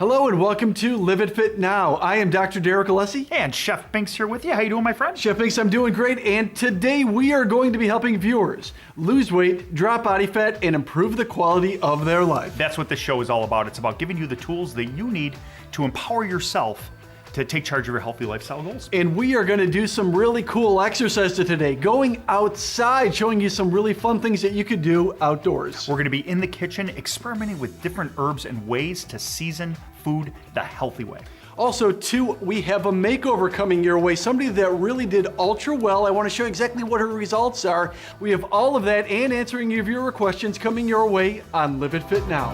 Hello and welcome to Live It Fit Now. I am Dr. Derek Alessi. And Chef Binks here with you. How you doing, my friend? Chef Binks, I'm doing great, and today we are going to be helping viewers lose weight, drop body fat, and improve the quality of their life. That's what this show is all about. It's about giving you the tools that you need to empower yourself to take charge of your healthy lifestyle goals. And we are going to do some really cool exercises today, going outside, showing you some really fun things that you could do outdoors. We're going to be in the kitchen experimenting with different herbs and ways to season food the healthy way. Also, too, we have a makeover coming your way. Somebody that really did ultra well. I want to show exactly what her results are. We have all of that and answering your viewer questions coming your way on Live It Fit Now.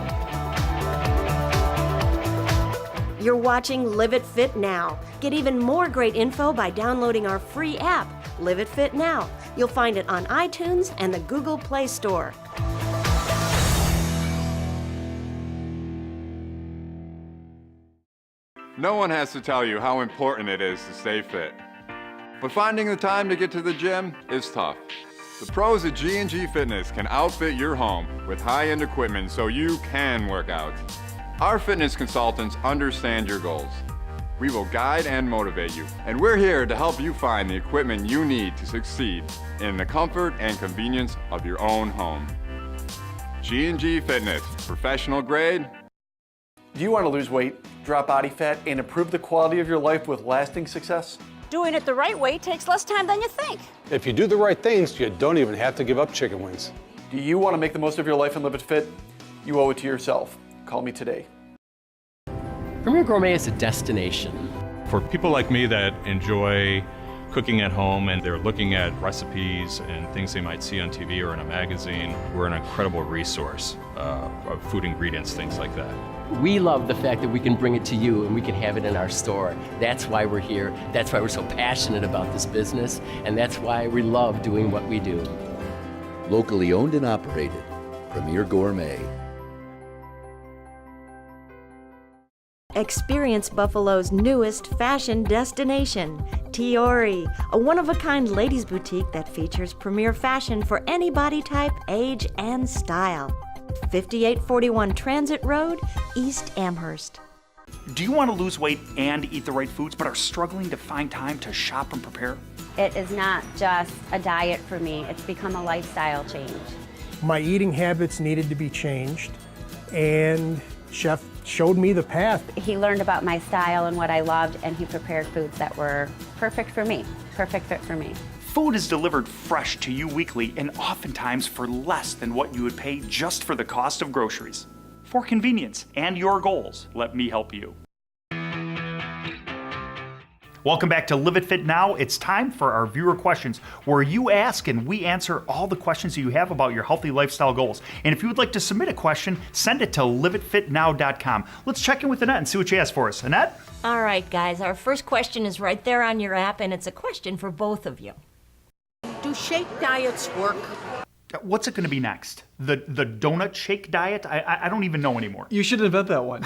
You're watching Live It Fit Now. Get even more great info by downloading our free app, Live It Fit Now. You'll find it on iTunes and the Google Play Store. No one has to tell you how important it is to stay fit. But finding the time to get to the gym is tough. The pros at G&G Fitness can outfit your home with high-end equipment so you can work out. Our fitness consultants understand your goals. We will guide and motivate you, and we're here to help you find the equipment you need to succeed in the comfort and convenience of your own home. G&G Fitness, professional grade. Do you want to lose weight, drop body fat, and improve the quality of your life with lasting success? Doing it the right way takes less time than you think. If you do the right things, you don't even have to give up chicken wings. Do you want to make the most of your life and live it fit? You owe it to yourself. Call me today. Premier Gourmet is a destination. For people like me that enjoy cooking at home and they're looking at recipes and things they might see on TV or in a magazine, we're an incredible resource of food ingredients, things like that. We love the fact that we can bring it to you and we can have it in our store. That's why we're here. That's why we're so passionate about this business. And that's why we love doing what we do. Locally owned and operated, Premier Gourmet. Experience Buffalo's newest fashion destination, Tiori, a one-of-a-kind ladies' boutique that features premier fashion for any body type, age, and style. 5841 Transit Road, East Amherst. Do you want to lose weight and eat the right foods, but are struggling to find time to shop and prepare? It is not just a diet for me, it's become a lifestyle change. My eating habits needed to be changed, and Chef showed me the path. He learned about my style and what I loved, and he prepared foods that were perfect for me, perfect fit for me. Food is delivered fresh to you weekly and oftentimes for less than what you would pay just for the cost of groceries. For convenience and your goals, let me help you. Welcome back to Live It Fit Now. It's time for our viewer questions, where you ask and we answer all the questions that you have about your healthy lifestyle goals. And if you would like to submit a question, send it to liveitfitnow.com. Let's check in with Annette and see what she has for us. Annette? All right, guys, our first question is right there on your app, and it's a question for both of you. Do shake diets work? What's it going to be next? The donut shake diet? I don't even know anymore. You should invent that one.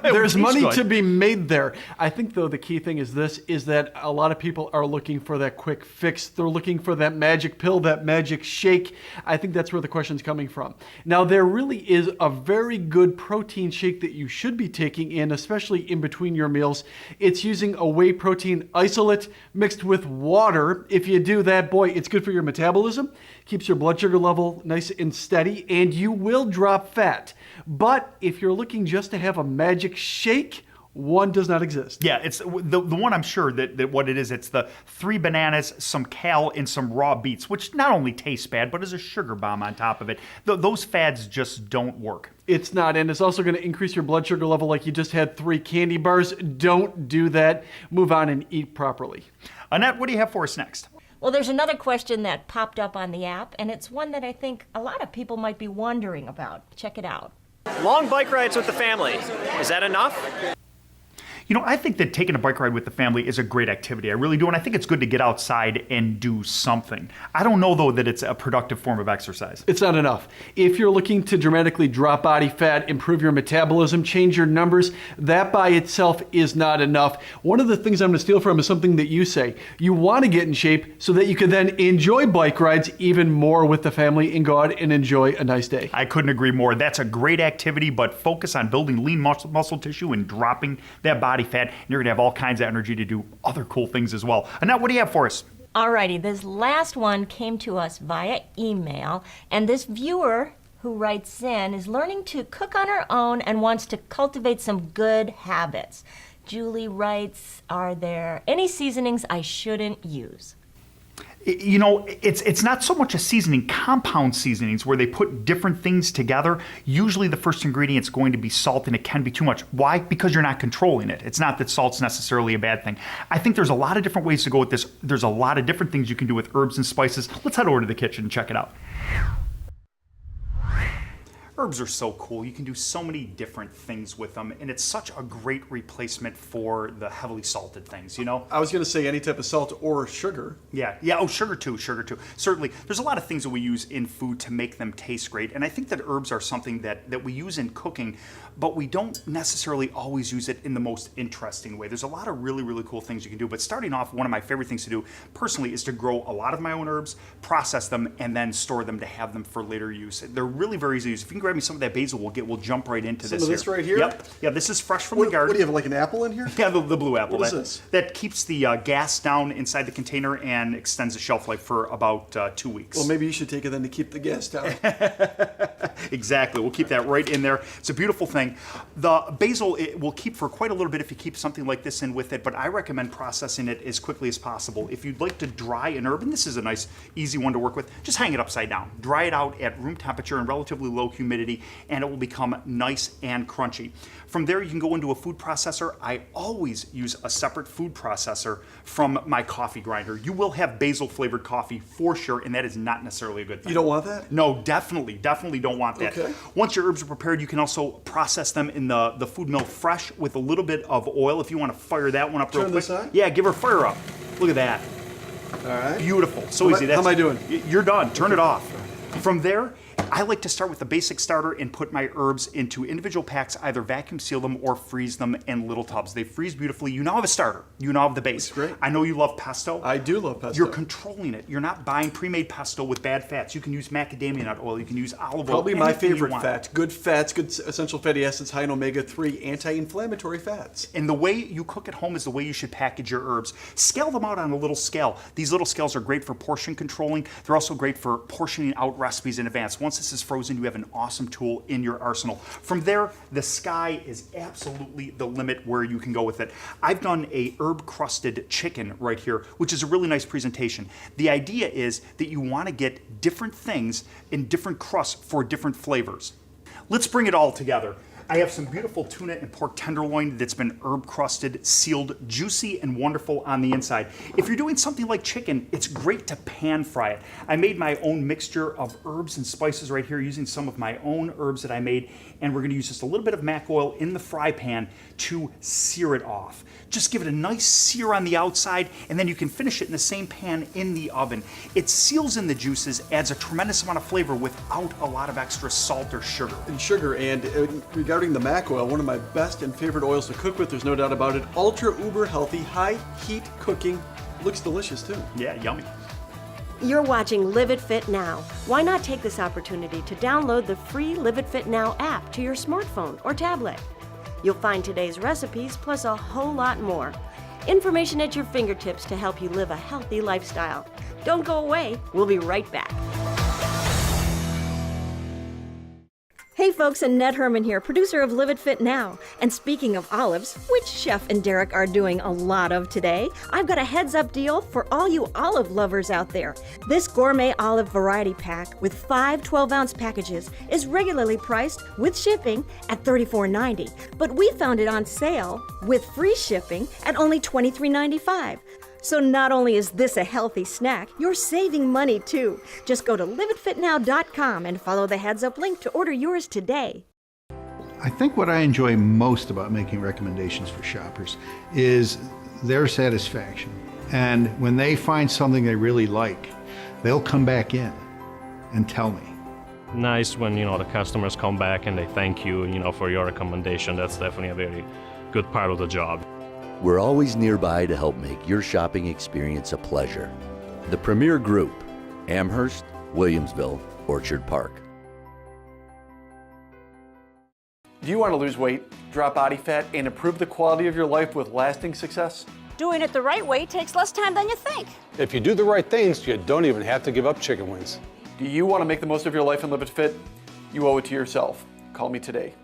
There's money to be made there. I think, though, the key thing is this, is that a lot of people are looking for that quick fix. They're looking for that magic pill, that magic shake. I think that's where the question's coming from. Now, there really is a very good protein shake that you should be taking in, especially in between your meals. It's using a whey protein isolate mixed with water. If you do that, boy, it's good for your metabolism, keeps your blood sugar level nice and steady, and you will drop fat. But if you're looking just to have a magic shake, one does not exist. Yeah, it's the one I'm sure that what it is, it's the 3 bananas, some kale, and some raw beets, which not only tastes bad, but is a sugar bomb on top of it. Those fads just don't work. It's not, and it's also going to increase your blood sugar level like you just had 3 candy bars. Don't do that. Move on and eat properly. Annette, what do you have for us next? Well, there's another question that popped up on the app, and it's one that I think a lot of people might be wondering about. Check it out. Long bike rides with the family, is that enough? You know, I think that taking a bike ride with the family is a great activity. I really do. And I think it's good to get outside and do something. I don't know, though, that it's a productive form of exercise. It's not enough. If you're looking to dramatically drop body fat, improve your metabolism, change your numbers, that by itself is not enough. One of the things I'm going to steal from is something that you say. You want to get in shape so that you can then enjoy bike rides even more with the family and go out and enjoy a nice day. I couldn't agree more. That's a great activity, but focus on building lean muscle tissue and dropping that body fat, and you're gonna have all kinds of energy to do other cool things as well. Annette, what do you have for us? Alrighty, this last one came to us via email, and this viewer who writes in is learning to cook on her own and wants to cultivate some good habits. Julie writes, are there any seasonings I shouldn't use? You know, it's not so much a seasoning, compound seasonings where they put different things together. Usually the first ingredient's going to be salt, and it can be too much. Why? Because you're not controlling it. It's not that salt's necessarily a bad thing. I think there's a lot of different ways to go with this. There's a lot of different things you can do with herbs and spices. Let's head over to the kitchen and check it out. Herbs are so cool. You can do so many different things with them, and it's such a great replacement for the heavily salted things, you know? I was going to say any type of salt or sugar. Yeah. Oh, sugar too. Certainly. There's a lot of things that we use in food to make them taste great, and I think that herbs are something that we use in cooking, but we don't necessarily always use it in the most interesting way. There's a lot of really, really cool things you can do, but starting off, one of my favorite things to do personally is to grow a lot of my own herbs, process them, and then store them to have them for later use. They're really very easy to use. If you can grab me some of that basil, we'll jump right into this. Some of this right here? Yep. Yeah, this is fresh from the garden. What do you have, like an apple in here? Yeah, the blue apple. What is this? That keeps the gas down inside the container and extends the shelf life for about 2 weeks. Well, maybe you should take it then to keep the gas down. Exactly. We'll keep that right in there. It's a beautiful thing. The basil, it will keep for quite a little bit if you keep something like this in with it, but I recommend processing it as quickly as possible. If you'd like to dry an herb, and this is a nice, easy one to work with, just hang it upside down. Dry it out at room temperature and relatively low humidity, and it will become nice and crunchy. From there, you can go into a food processor. I always use a separate food processor from my coffee grinder. You will have basil-flavored coffee for sure, and that is not necessarily a good thing. You don't want that? No, definitely don't want that. Okay. Once your herbs are prepared, you can also process them in the food mill fresh with a little bit of oil. If you want to fire that one up real quick. Turn this on? Yeah, give her fire up. Look at that. All right. Beautiful. So easy. How am I doing? You're done. Turn it off. From there, I like to start with the basic starter and put my herbs into individual packs, either vacuum seal them or freeze them in little tubs. They freeze beautifully. You now have a starter. You now have the base. That's great. I know you love pesto. I do love pesto. You're controlling it. You're not buying pre-made pesto with bad fats. You can use macadamia nut oil. You can use olive oil. Probably my anything you favorite want. fat. Good fats, good essential fatty acids, high in omega-3, anti-inflammatory fats. And the way you cook at home is the way you should package your herbs. Scale them out on a little scale. These little scales are great for portion controlling. They're also great for portioning out recipes in advance. Once this is frozen, you have an awesome tool in your arsenal. From there, the sky is absolutely the limit where you can go with it. I've done a herb-crusted chicken right here, which is a really nice presentation. The idea is that you want to get different things in different crusts for different flavors. Let's bring it all together. I have some beautiful tuna and pork tenderloin that's been herb crusted, sealed, juicy and wonderful on the inside. If you're doing something like chicken, it's great to pan fry it. I made my own mixture of herbs and spices right here using some of my own herbs that I made, and we're gonna use just a little bit of mac oil in the fry pan to sear it off. Just give it a nice sear on the outside, and then you can finish it in the same pan in the oven. It seals in the juices, adds a tremendous amount of flavor without a lot of extra salt or sugar. And regarding the mac oil, one of my best and favorite oils to cook with, there's no doubt about it. Ultra uber healthy, high heat cooking. Looks delicious too. Yeah, yummy. You're watching Live It Fit Now. Why not take this opportunity to download the free Live It Fit Now app to your smartphone or tablet? You'll find today's recipes plus a whole lot more. Information at your fingertips to help you live a healthy lifestyle. Don't go away. We'll be right back. Hey folks, Annette Herman here, producer of Live It Fit Now. And speaking of olives, which Chef and Derek are doing a lot of today, I've got a heads up deal for all you olive lovers out there. This gourmet olive variety pack with 5 12-ounce packages is regularly priced with shipping at $34.90, but we found it on sale with free shipping at only $23.95. So not only is this a healthy snack, you're saving money too. Just go to liveitfitnow.com and follow the heads up link to order yours today. I think what I enjoy most about making recommendations for shoppers is their satisfaction. And when they find something they really like, they'll come back in and tell me. Nice when, the customers come back and they thank you, for your recommendation. That's definitely a very good part of the job. We're always nearby to help make your shopping experience a pleasure. The Premier Group, Amherst, Williamsville, Orchard Park. Do you want to lose weight, drop body fat, and improve the quality of your life with lasting success? Doing it the right way takes less time than you think. If you do the right things, you don't even have to give up chicken wings. Do you want to make the most of your life and live it fit? You owe it to yourself. Call me today.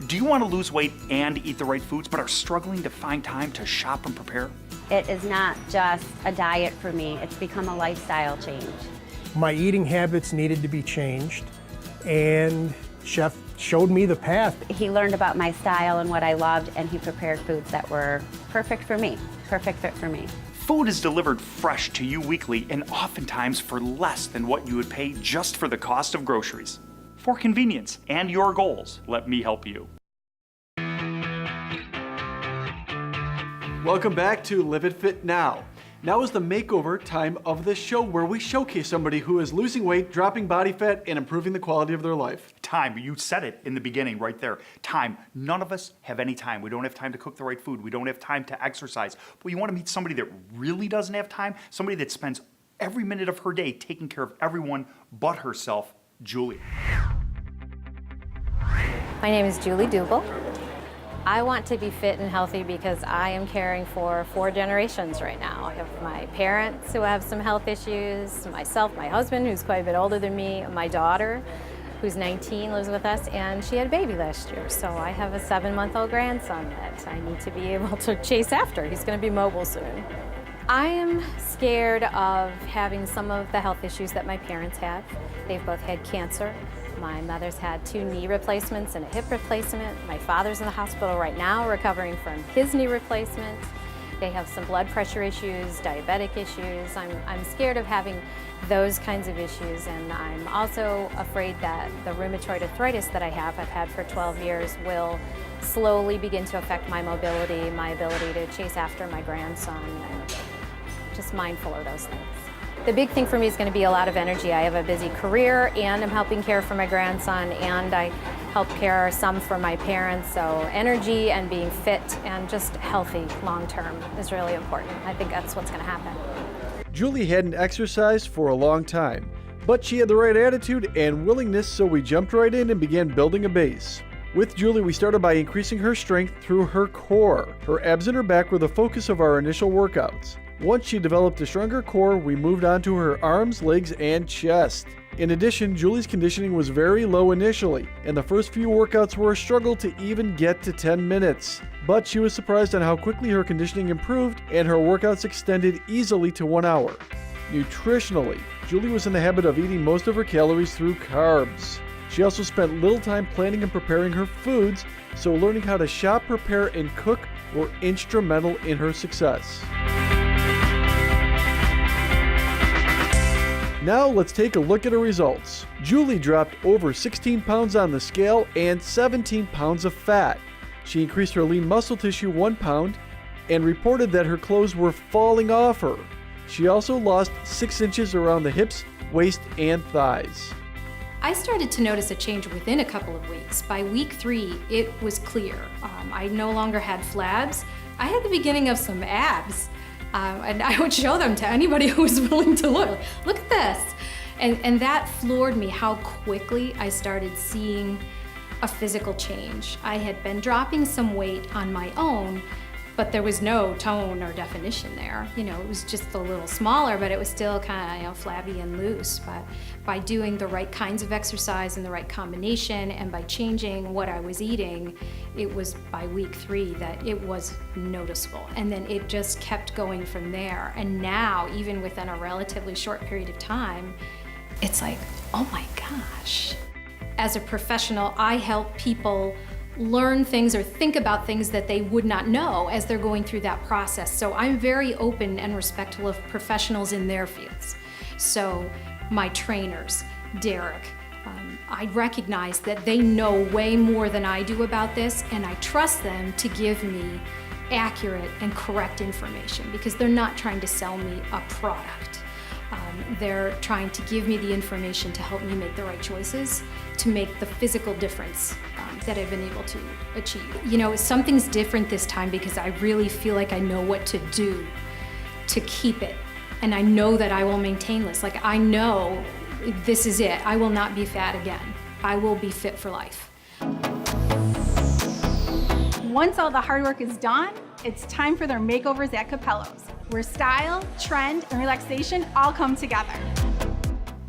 Do you want to lose weight and eat the right foods, but are struggling to find time to shop and prepare? It is not just a diet for me, it's become a lifestyle change. My eating habits needed to be changed, and Chef showed me the path. He learned about my style and what I loved, and he prepared foods that were perfect for me, perfect fit for me. Food is delivered fresh to you weekly and oftentimes for less than what you would pay just for the cost of groceries. For convenience and your goals, let me help you. Welcome back to Live It Fit Now. Now is the makeover time of this show where we showcase somebody who is losing weight, dropping body fat, and improving the quality of their life. Time, you said it in the beginning right there. Time. None of us have any time. We don't have time to cook the right food. We don't have time to exercise. But you want to meet somebody that really doesn't have time, somebody that spends every minute of her day taking care of everyone but herself, Julie. My name is Julie Dubel. I want to be fit and healthy because I am caring for 4 generations right now. I have my parents who have some health issues, myself, my husband who's quite a bit older than me, my daughter who's 19 lives with us, and she had a baby last year. So I have a 7-month-old grandson that I need to be able to chase after. He's going to be mobile soon. I am scared of having some of the health issues that my parents had. They've both had cancer. My mother's had 2 knee replacements and a hip replacement. My father's in the hospital right now recovering from his knee replacement. They have some blood pressure issues, diabetic issues. I'm scared of having those kinds of issues, and I'm also afraid that the rheumatoid arthritis that I've had for 12 years will slowly begin to affect my mobility, my ability to chase after my grandson, and just mindful of those things. The big thing for me is going to be a lot of energy. I have a busy career, and I'm helping care for my grandson, and I help care some for my parents. So energy and being fit and just healthy long term is really important. I think that's what's going to happen. Julie hadn't exercised for a long time, but she had the right attitude and willingness, so we jumped right in and began building a base. With Julie, we started by increasing her strength through her core. Her abs and her back were the focus of our initial workouts. Once she developed a stronger core, we moved on to her arms, legs, and chest. In addition, Julie's conditioning was very low initially, and the first few workouts were a struggle to even get to 10 minutes. But she was surprised on how quickly her conditioning improved, and her workouts extended easily to 1 hour. Nutritionally, Julie was in the habit of eating most of her calories through carbs. She also spent little time planning and preparing her foods, so learning how to shop, prepare, and cook were instrumental in her success. Now let's take a look at her results. Julie dropped over 16 pounds on the scale and 17 pounds of fat. She increased her lean muscle tissue 1 pound and reported that her clothes were falling off her. She also lost 6 inches around the hips, waist, and thighs. I started to notice a change within a couple of weeks. By week 3, it was clear. I no longer had flabs. I had the beginning of some abs. And I would show them to anybody who was willing to look. Look at this. And that floored me how quickly I started seeing a physical change. I had been dropping some weight on my own, but there was no tone or definition there. You know, it was just a little smaller, but it was still kind of, flabby and loose. But by doing the right kinds of exercise and the right combination, and by changing what I was eating, it was by week 3 that it was noticeable. And then it just kept going from there. And now, even within a relatively short period of time, it's like, oh my gosh. As a professional, I help people learn things or think about things that they would not know as they're going through that process. So I'm very open and respectful of professionals in their fields. So my trainers, Derek, I recognize that they know way more than I do about this, and I trust them to give me accurate and correct information because they're not trying to sell me a product. They're trying to give me the information to help me make the right choices, to make the physical difference that I've been able to achieve. You know, something's different this time because I really feel like I know what to do to keep it. And I know that I will maintain this. Like, I know this is it. I will not be fat again. I will be fit for life. Once all the hard work is done, it's time for their makeovers at Capello's, where style, trend, and relaxation all come together.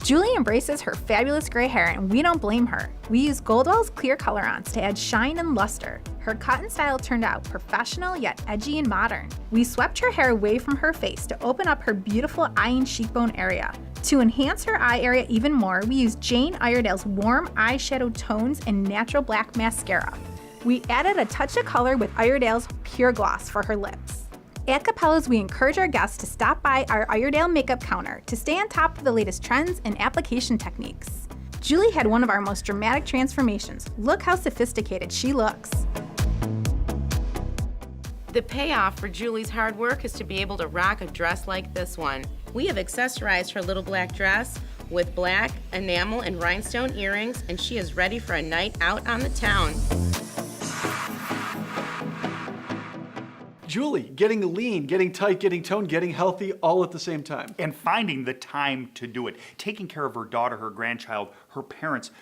Julie embraces her fabulous gray hair, and we don't blame her. We use Goldwell's clear color-ons to add shine and luster. Her cotton style turned out professional yet edgy and modern. We swept her hair away from her face to open up her beautiful eye and cheekbone area. To enhance her eye area even more, we used Jane Iredale's warm eyeshadow tones and natural black mascara. We added a touch of color with Iredale's Pure Gloss for her lips. At Capello's, we encourage our guests to stop by our Iredale makeup counter to stay on top of the latest trends and application techniques. Julie had one of our most dramatic transformations. Look how sophisticated she looks. The payoff for Julie's hard work is to be able to rock a dress like this one. We have accessorized her little black dress with black enamel and rhinestone earrings, and she is ready for a night out on the town. Julie, getting lean, getting tight, getting toned, getting healthy all at the same time. And finding the time to do it. Taking care of her daughter, her grandchild, her parents,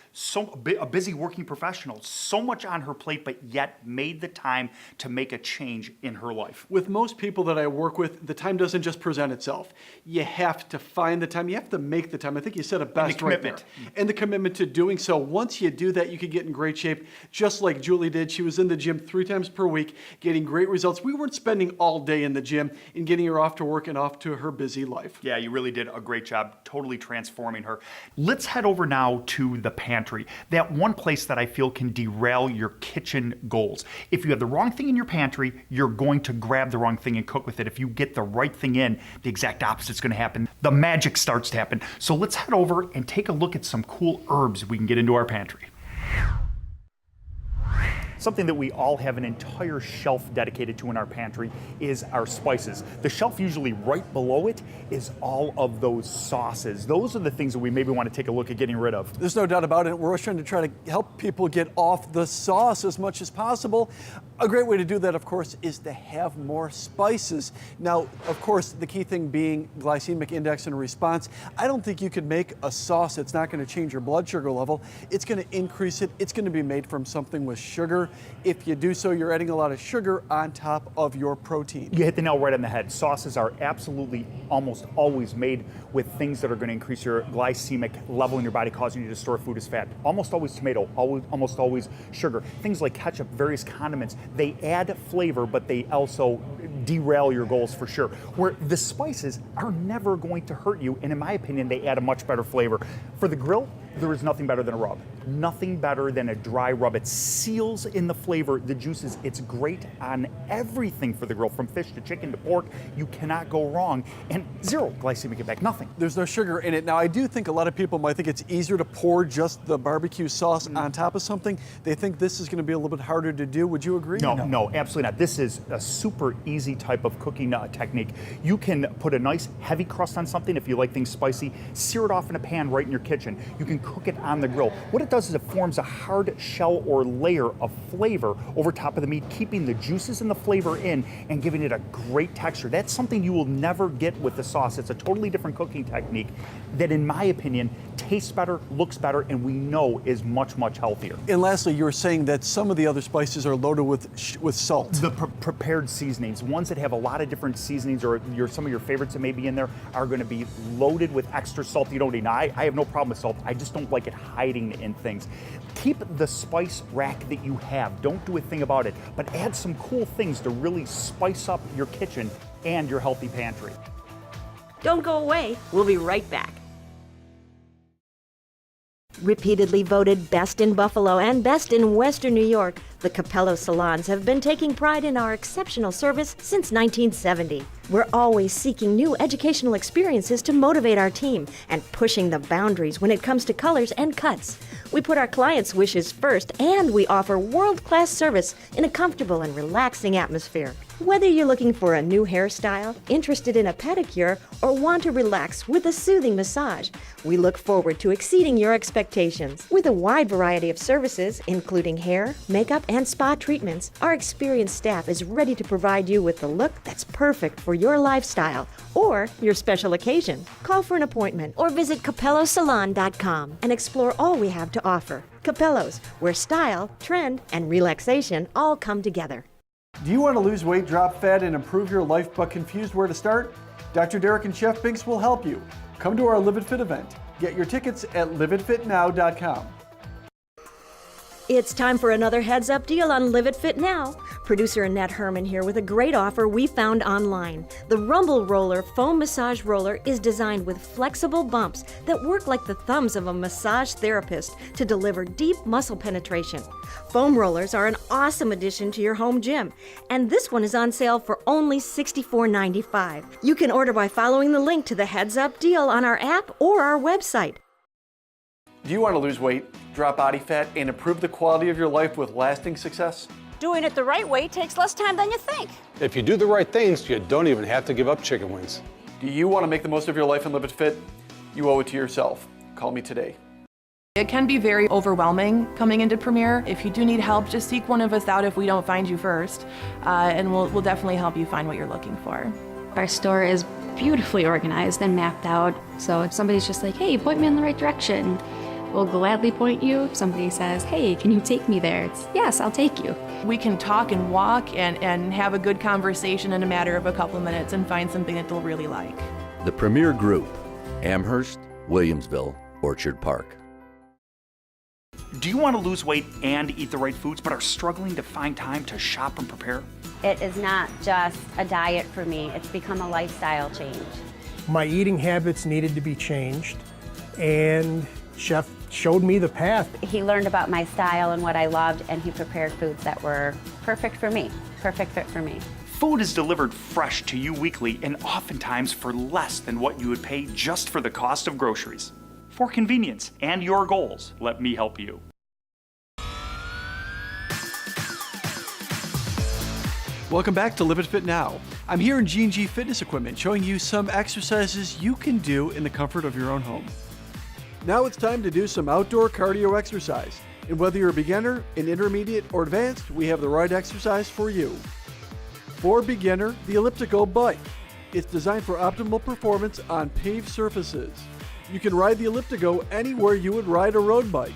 a busy working professional, so much on her plate, but yet made the time to make a change in her life. With most people that I work with, the time doesn't just present itself. You have to find the time. You have to make the time. I think you said it best right there. And the commitment to doing so. Once you do that, you can get in great shape, just like Julie did. She was in the gym 3 times per week, getting great results. We weren't spending all day in the gym and getting her off to work and off to her busy life. Yeah, you really did a great job totally transforming her. Let's head over now to the pantry. That one place that I feel can derail your kitchen goals. If you have the wrong thing in your pantry, you're going to grab the wrong thing and cook with it. If you get the right thing in, the exact opposite's going to happen. The magic starts to happen. So let's head over and take a look at some cool herbs we can get into our pantry. Something that we all have an entire shelf dedicated to in our pantry is our spices. The shelf usually right below it is all of those sauces. Those are the things that we maybe want to take a look at getting rid of. There's no doubt about it. We're always trying to help people get off the sauce as much as possible. A great way to do that, of course, is to have more spices. Now, of course, the key thing being glycemic index and response. I don't think you could make a sauce that's not going to change your blood sugar level. It's going to increase it. It's going to be made from something with sugar. If you do so, you're adding a lot of sugar on top of your protein. You hit the nail right on the head. Sauces are absolutely almost always made with things that are going to increase your glycemic level in your body, causing you to store food as fat. Almost always tomato, almost always sugar. Things like ketchup, various condiments, they add flavor, but they also derail your goals for sure. Where the spices are never going to hurt you, and in my opinion, they add a much better flavor. For the grill, there is nothing better than a rub. Nothing better than a dry rub. It seals in the flavor, the juices. It's great on everything for the grill, from fish to chicken to pork. You cannot go wrong. And zero glycemic impact, nothing. There's no sugar in it. Now, I do think a lot of people might think it's easier to pour just the barbecue sauce on top of something. They think this is going to be a little bit harder to do. Would you agree? No, absolutely not. This is a super easy type of cooking technique. You can put a nice heavy crust on something if you like things spicy, sear it off in a pan right in your kitchen. You can cook it on the grill. What it does is it forms a hard shell or layer of flavor over top of the meat, keeping the juices and the flavor in and giving it a great texture. That's something you will never get with the sauce. It's a totally different cooking technique that, in my opinion, tastes better, looks better, and we know is much, much healthier. And lastly, you were saying that some of the other spices are loaded with salt. The prepared seasonings, ones that have a lot of different seasonings, or some of your favorites that may be in there, are going to be loaded with extra salt you don't need. Now, I have no problem with salt. I just don't like it hiding in things. Keep the spice rack that you have. Don't do a thing about it, but add some cool things to really spice up your kitchen and your healthy pantry. Don't go away. We'll be right back. Repeatedly voted best in Buffalo and best in Western New York, the Capello salons have been taking pride in our exceptional service since 1970. We're always seeking new educational experiences to motivate our team and pushing the boundaries when it comes to colors and cuts. We put our clients' wishes first, and we offer world-class service in a comfortable and relaxing atmosphere. Whether you're looking for a new hairstyle, interested in a pedicure, or want to relax with a soothing massage, we look forward to exceeding your expectations. With a wide variety of services, including hair, makeup, and spa treatments, our experienced staff is ready to provide you with the look that's perfect for your lifestyle or your special occasion. Call for an appointment or visit CapelloSalon.com and explore all we have to offer. Capello's, where style, trend, and relaxation all come together. Do you want to lose weight, drop fat, and improve your life but confused where to start? Dr. Derek and Chef Binks will help you. Come to our Live It Fit event. Get your tickets at liveitfitnow.com. It's time for another heads up deal on Live It Fit Now. Producer Annette Herman here with a great offer we found online. The Rumble Roller foam massage roller is designed with flexible bumps that work like the thumbs of a massage therapist to deliver deep muscle penetration. Foam rollers are an awesome addition to your home gym, and this one is on sale for only $64.95. You can order by following the link to the heads up deal on our app or our website. Do you want to lose weight, drop body fat, and improve the quality of your life with lasting success? Doing it the right way takes less time than you think. If you do the right things, you don't even have to give up chicken wings. Do you want to make the most of your life and live it fit? You owe it to yourself. Call me today. It can be very overwhelming coming into Premier. If you do need help, just seek one of us out if we don't find you first, and we'll definitely help you find what you're looking for. Our store is beautifully organized and mapped out, so if somebody's just like, hey, point me in the right direction, we'll gladly point you. If somebody says, hey, can you take me there? It's, yes, I'll take you. We can talk and walk and have a good conversation in a matter of a couple of minutes and find something that they'll really like. The Premier Group, Amherst, Williamsville, Orchard Park. Do you want to lose weight and eat the right foods, but are struggling to find time to shop and prepare? It is not just a diet for me, it's become a lifestyle change. My eating habits needed to be changed, and Chef showed me the path. He learned about my style and what I loved, and he prepared foods that were perfect for me, perfect fit for me. Food is delivered fresh to you weekly and oftentimes for less than what you would pay just for the cost of groceries. For convenience and your goals, let me help you. Welcome back to Live It Fit Now. I'm here in G&G Fitness Equipment showing you some exercises you can do in the comfort of your own home. Now it's time to do some outdoor cardio exercise. And whether you're a beginner, an intermediate, or advanced, we have the right exercise for you. For beginner, the elliptical bike. It's designed for optimal performance on paved surfaces. You can ride the elliptical anywhere you would ride a road bike.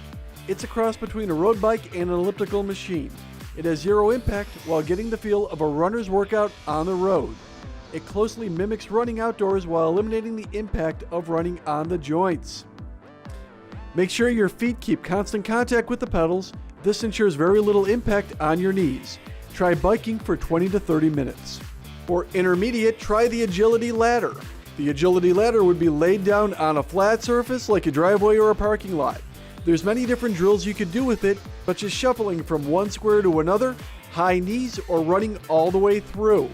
It's a cross between a road bike and an elliptical machine. It has zero impact while getting the feel of a runner's workout on the road. It closely mimics running outdoors while eliminating the impact of running on the joints. Make sure your feet keep constant contact with the pedals. This ensures very little impact on your knees. Try biking for 20 to 30 minutes. For intermediate, try the agility ladder. The agility ladder would be laid down on a flat surface like a driveway or a parking lot. There's many different drills you could do with it, such as shuffling from one square to another, high knees, or running all the way through.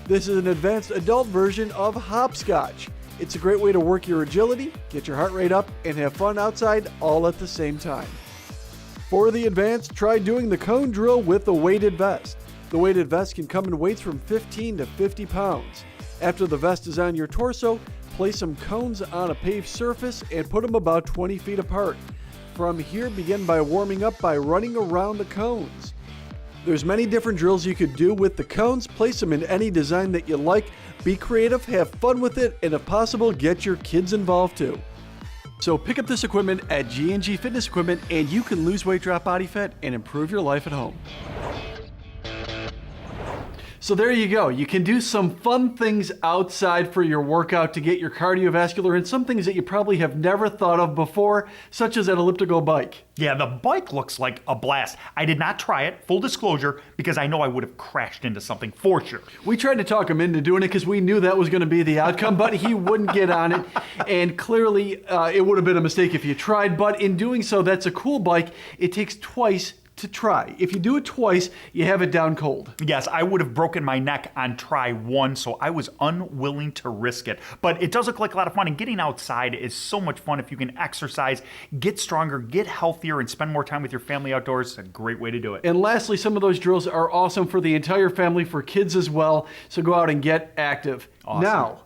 This is an advanced adult version of hopscotch. It's a great way to work your agility, get your heart rate up, and have fun outside all at the same time. For the advanced, try doing the cone drill with the weighted vest. The weighted vest can come in weights from 15 to 50 pounds. After the vest is on your torso, place some cones on a paved surface and put them about 20 feet apart. From here, begin by warming up by running around the cones. There's many different drills you could do with the cones. Place them in any design that you like. Be creative, have fun with it, and if possible, get your kids involved too. So pick up this equipment at G&G Fitness Equipment and you can lose weight, drop body fat, and improve your life at home. So there you go. You can do some fun things outside for your workout to get your cardiovascular and some things that you probably have never thought of before, such as an elliptical bike. Yeah, the bike looks like a blast. I did not try it, full disclosure, because I know I would have crashed into something for sure. We tried to talk him into doing it because we knew that was going to be the outcome, but he wouldn't get on it. And clearly, it would have been a mistake if you tried. But in doing so, that's a cool bike. It takes twice to try. If you do it twice, you have it down cold. Yes, I would have broken my neck on try 1, so I was unwilling to risk it. But it does look like a lot of fun, and getting outside is so much fun if you can exercise, get stronger, get healthier, and spend more time with your family outdoors. It's a great way to do it. And lastly, some of those drills are awesome for the entire family, for kids as well, so go out and get active. Awesome. Now,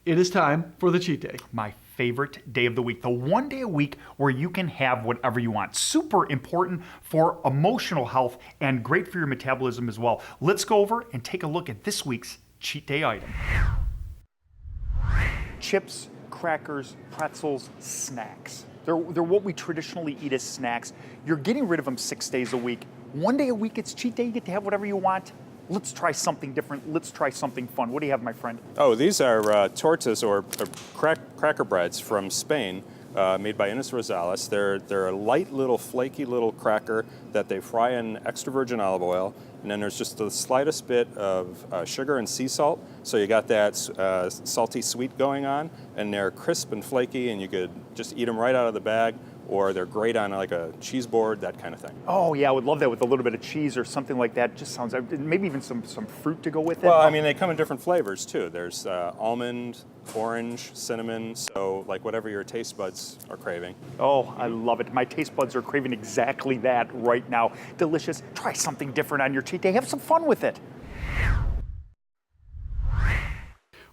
it is time for the cheat day. My favorite day of the week, the one day a week where you can have whatever you want. Super important for emotional health and great for your metabolism as well. Let's go over and take a look at this week's cheat day item. Chips, crackers, pretzels, snacks. They're what we traditionally eat as snacks. You're getting rid of them 6 days a week. One day a week, it's cheat day. You get to have whatever you want. Let's try something different. Let's try something fun. What do you have, my friend? Oh, these are tortas or cracker breads from Spain, made by Ines Rosales. They're a light little, flaky little cracker that they fry in extra virgin olive oil. And then there's just the slightest bit of sugar and sea salt. So you got that salty sweet going on. And they're crisp and flaky, and you could just eat them right out of the bag. Or they're great on like a cheese board, that kind of thing. Oh yeah, I would love that with a little bit of cheese or something like that. Just sounds, maybe even some fruit to go with it. Well, I mean, they come in different flavors too. There's almond, orange, cinnamon, so like whatever your taste buds are craving. Oh, I love it. My taste buds are craving exactly that right now. Delicious. Try something different on your cheat day. Have some fun with it.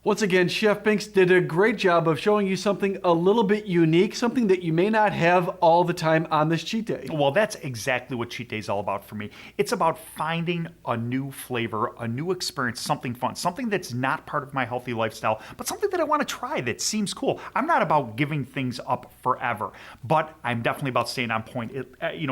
Once again, Chef Binks did a great job of showing you something a little bit unique, something that you may not have all the time on this cheat day. Well, that's exactly what cheat day is all about for me. It's about finding a new flavor, a new experience, something fun, something that's not part of my healthy lifestyle, but something that I want to try that seems cool. I'm not about giving things up forever, but I'm definitely about staying on point.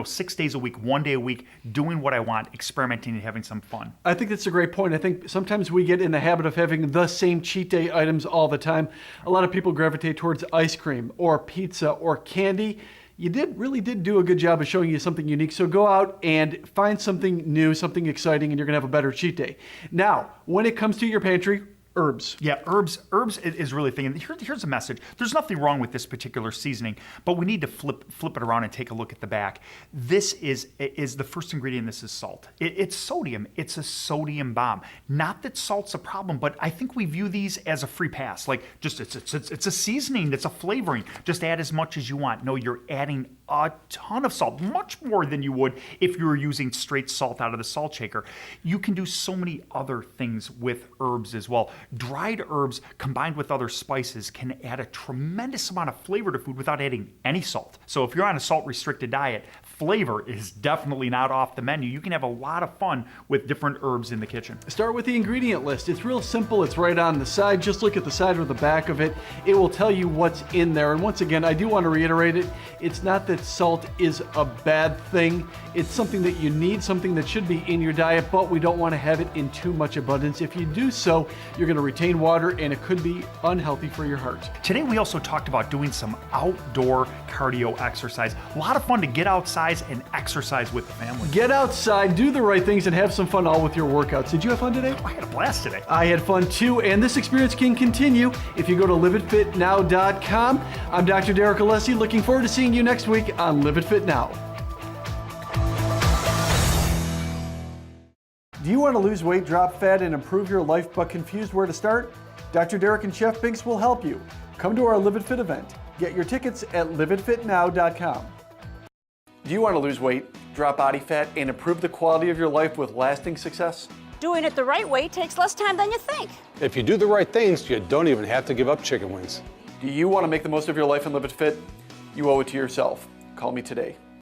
6 days a week, 1 day a week, doing what I want, experimenting and having some fun. I think that's a great point. I think sometimes we get in the habit of having the same cheat day items all the time. A lot of people gravitate towards ice cream or pizza or candy. You really did do a good job of showing you something unique. So go out and find something new, something exciting, and you're gonna have a better cheat day. Now, when it comes to your pantry, herbs. Yeah, herbs is really the thing. And here's a message. There's nothing wrong with this particular seasoning, but we need to flip it around and take a look at the back. This is the first ingredient. This is salt. It's sodium. It's a sodium bomb. Not that salt's a problem, but I think we view these as a free pass. Like just it's a seasoning. It's a flavoring. Just add as much as you want. No, you're adding a ton of salt, much more than you would if you were using straight salt out of the salt shaker. You can do so many other things with herbs as well. Dried herbs combined with other spices can add a tremendous amount of flavor to food without adding any salt. So if you're on a salt-restricted diet, flavor is definitely not off the menu. You can have a lot of fun with different herbs in the kitchen. Start with the ingredient list. It's real simple. It's right on the side. Just look at the side or the back of it. It will tell you what's in there. And once again, I do want to reiterate it. It's not that salt is a bad thing. It's something that you need, something that should be in your diet, but we don't want to have it in too much abundance. If you do so, you're going to retain water and it could be unhealthy for your heart. Today we also talked about doing some outdoor cardio exercise. A lot of fun to get outside and exercise with the family. Get outside, do the right things, and have some fun all with your workouts. Did you have fun today? I had a blast today. I had fun too, and this experience can continue if you go to liveitfitnow.com. I'm Dr. Derek Alessi, looking forward to seeing you next week on Live It Fit Now. Do you want to lose weight, drop fat, and improve your life but confused where to start? Dr. Derek and Chef Binks will help you. Come to our Live It Fit event. Get your tickets at liveitfitnow.com. Do you want to lose weight, drop body fat, and improve the quality of your life with lasting success? Doing it the right way takes less time than you think. If you do the right things, you don't even have to give up chicken wings. Do you want to make the most of your life and live it fit? You owe it to yourself. Call me today.